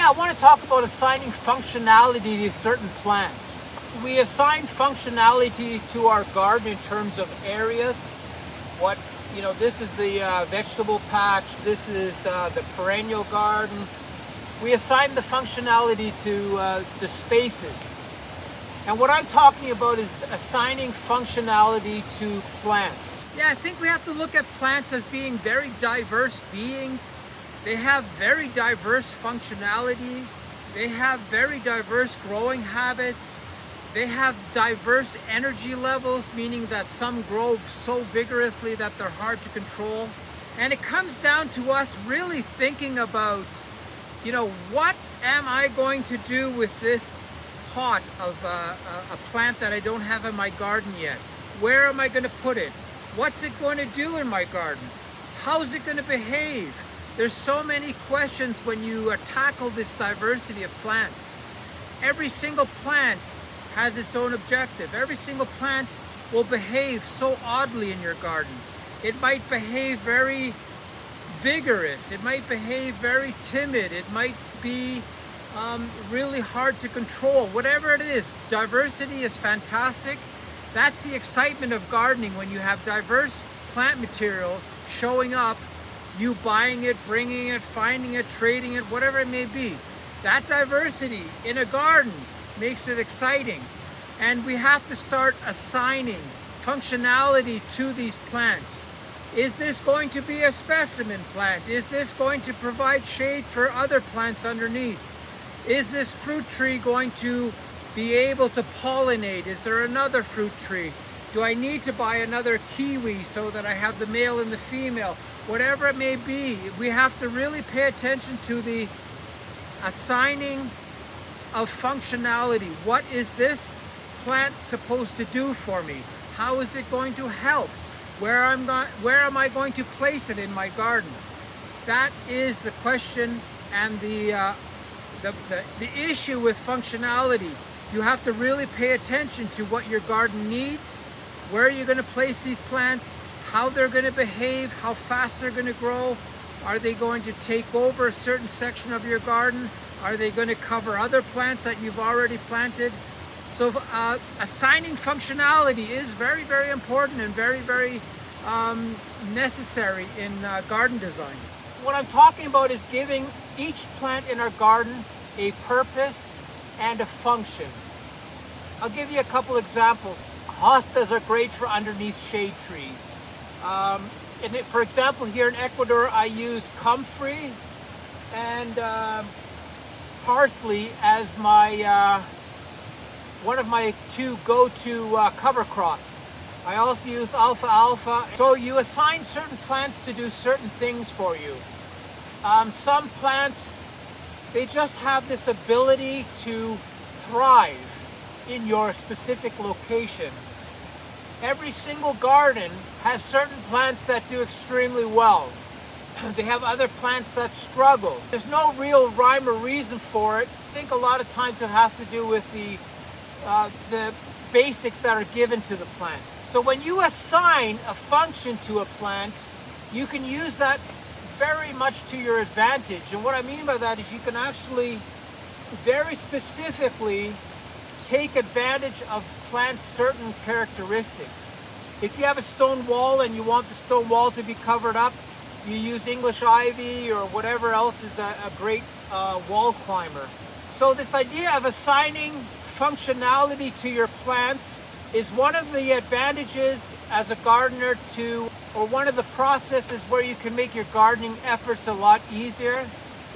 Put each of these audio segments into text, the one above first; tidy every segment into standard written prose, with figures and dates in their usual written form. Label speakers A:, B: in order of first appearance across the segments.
A: Yeah, I want to talk about assigning functionality to certain plants. We assign functionality to our garden in terms of areas. What, this is the vegetable patch, this is the perennial garden. We assign the functionality to the spaces. And what I'm talking about is assigning functionality to plants. Yeah, I think we have to look at plants as being very diverse beings. They have very diverse functionality. They have very diverse growing habits. They have diverse energy levels, meaning that some grow so vigorously that they're hard to control. And it comes down to us really thinking about, what am I going to do with this pot of a plant that I don't have in my garden yet? Where am I going to put it? What's it going to do in my garden? How's it going to behave? There's so many questions when you tackle this diversity of plants. Every single plant has its own objective. Every single plant will behave so oddly in your garden. It might behave very vigorous. It might behave very timid. It might be really hard to control. Whatever it is, diversity is fantastic. That's the excitement of gardening, when you have diverse plant material showing up, you buying it, bringing it, finding it, trading it, whatever it may be. That diversity in a garden makes it exciting. And we have to start assigning functionality to these plants. Is this going to be a specimen plant? Is this going to provide shade for other plants underneath? Is this fruit tree going to be able to pollinate? Is there another fruit tree? Do I need to buy another kiwi so that I have the male and the female? Whatever it may be, we have to really pay attention to the assigning of functionality. What is this plant supposed to do for me? How is it going to help? Where am I going to place it in my garden? That is the question and the issue with functionality. You have to really pay attention to what your garden needs, where you're going to place these plants, how they're going to behave, how fast they're going to grow. Are they going to take over a certain section of your garden? Are they going to cover other plants that you've already planted? So assigning functionality is very, very important and very, very necessary in garden design. What I'm talking about is giving each plant in our garden a purpose and a function. I'll give you a couple examples. Hostas are great for underneath shade trees. For example, here in Ecuador, I use comfrey and parsley as my one of my two go-to cover crops. I also use alfalfa. So you assign certain plants to do certain things for you. Some plants, they just have this ability to thrive in your specific location. Every single garden has certain plants that do extremely well. They have other plants that struggle. There's no real rhyme or reason for it. I think a lot of times it has to do with the basics that are given to the plant. So when you assign a function to a plant, you can use that very much to your advantage. And what I mean by that is you can actually very specifically take advantage of plants' certain characteristics. If you have a stone wall and you want the stone wall to be covered up, you use English ivy or whatever else is a great wall climber. So this idea of assigning functionality to your plants is one of the advantages as a gardener or one of the processes where you can make your gardening efforts a lot easier.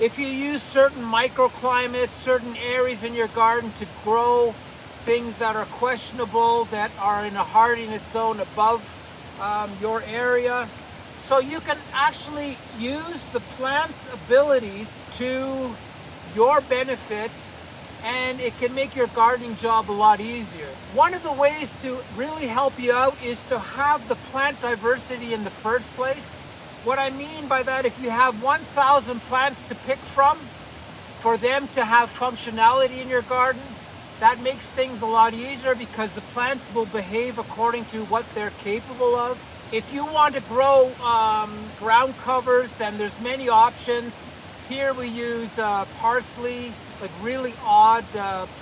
A: If you use certain microclimates, certain areas in your garden to grow things that are questionable, that are in a hardiness zone above your area, so you can actually use the plant's abilities to your benefit, and it can make your gardening job a lot easier. One of the ways to really help you out is to have the plant diversity in the first place. What I mean by that, if you have 1,000 plants to pick from, for them to have functionality in your garden, that makes things a lot easier because the plants will behave according to what they're capable of. If you want to grow ground covers, then there's many options. Here we use parsley, like really odd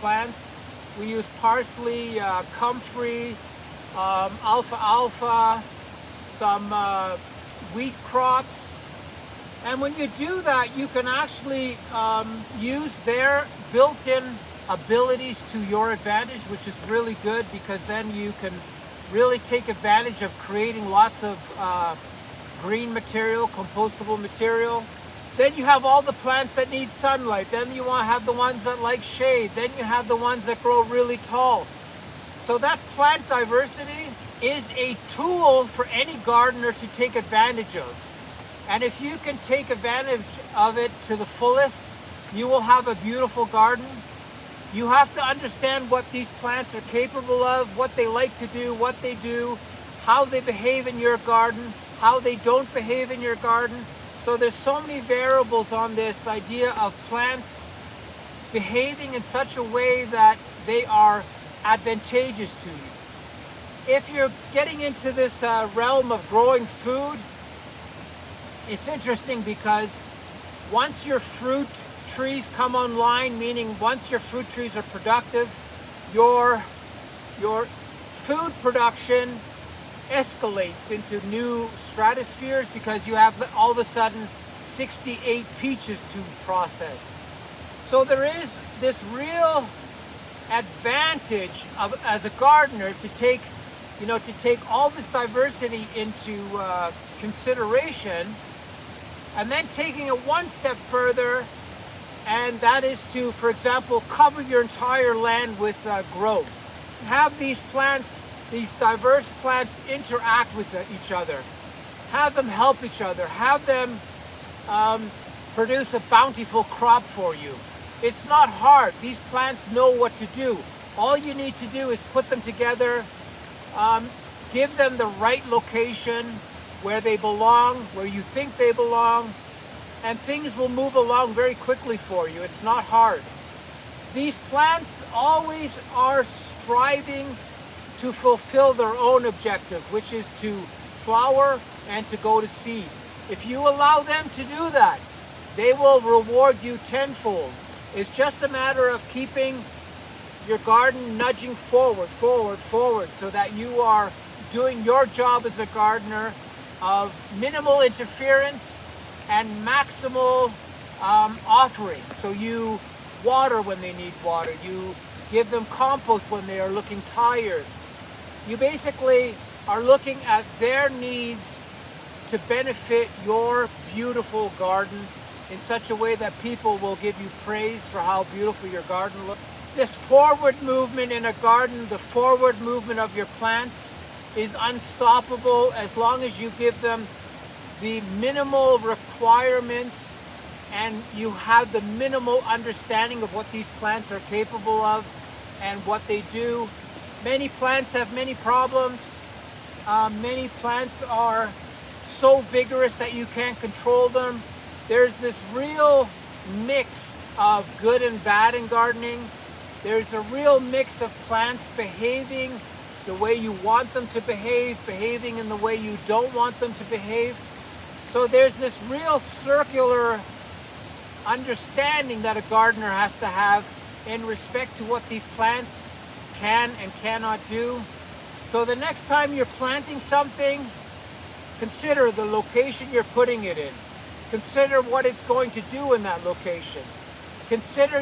A: plants. We use parsley, comfrey, alfalfa, some wheat crops. And when you do that, you can actually use their built-in abilities to your advantage, which is really good, because then you can really take advantage of creating lots of green material, compostable material. Then you have all the plants that need sunlight. Then you want to have the ones that like shade. Then you have the ones that grow really tall. So that plant diversity is a tool for any gardener to take advantage of. And if you can take advantage of it to the fullest, you will have a beautiful garden. You have to understand what these plants are capable of, what they like to do, what they do, how they behave in your garden, how they don't behave in your garden. So there's so many variables on this idea of plants behaving in such a way that they are advantageous to you. If you're getting into this realm of growing food, it's interesting because once your fruit trees come online, meaning once your fruit trees are productive, your food production escalates into new stratospheres, because you have all of a sudden 68 peaches to process. So there is this real advantage of, as a gardener, to take all this diversity into consideration, and then taking it one step further, and that is to, for example, cover your entire land with growth. Have these plants, these diverse plants, interact with each other. Have them help each other. Have them produce a bountiful crop for you. It's not hard. These plants know what to do. All you need to do is put them together, give them the right location where they belong, where you think they belong, and things will move along very quickly for you. It's not hard. These plants always are striving to fulfill their own objective, which is to flower and to go to seed. If you allow them to do that, they will reward you tenfold. It's just a matter of keeping your garden nudging forward, forward, forward, so that you are doing your job as a gardener of minimal interference and maximal offering. So you water when they need water. You give them compost when they are looking tired. You basically are looking at their needs to benefit your beautiful garden in such a way that people will give you praise for how beautiful your garden looks. This forward movement in a garden, the forward movement of your plants, is unstoppable as long as you give them the minimal requirements and you have the minimal understanding of what these plants are capable of and what they do. Many plants have many problems. Many plants are so vigorous that you can't control them. There's this real mix of good and bad in gardening. There's a real mix of plants behaving the way you want them to behave, behaving in the way you don't want them to behave. So there's this real circular understanding that a gardener has to have in respect to what these plants can and cannot do. So the next time you're planting something, consider the location you're putting it in. Consider what it's going to do in that location. Consider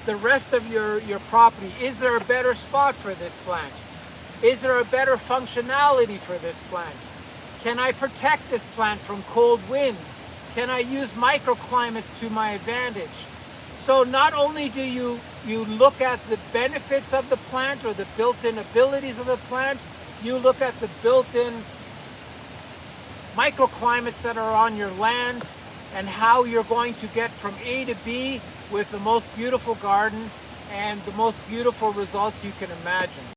A: the rest of your property. Is there a better spot for this plant? Is there a better functionality for this plant? Can I protect this plant from cold winds? Can I use microclimates to my advantage? So not only do you look at the benefits of the plant or the built-in abilities of the plant, you look at the built-in microclimates that are on your land and how you're going to get from A to B with the most beautiful garden and the most beautiful results you can imagine.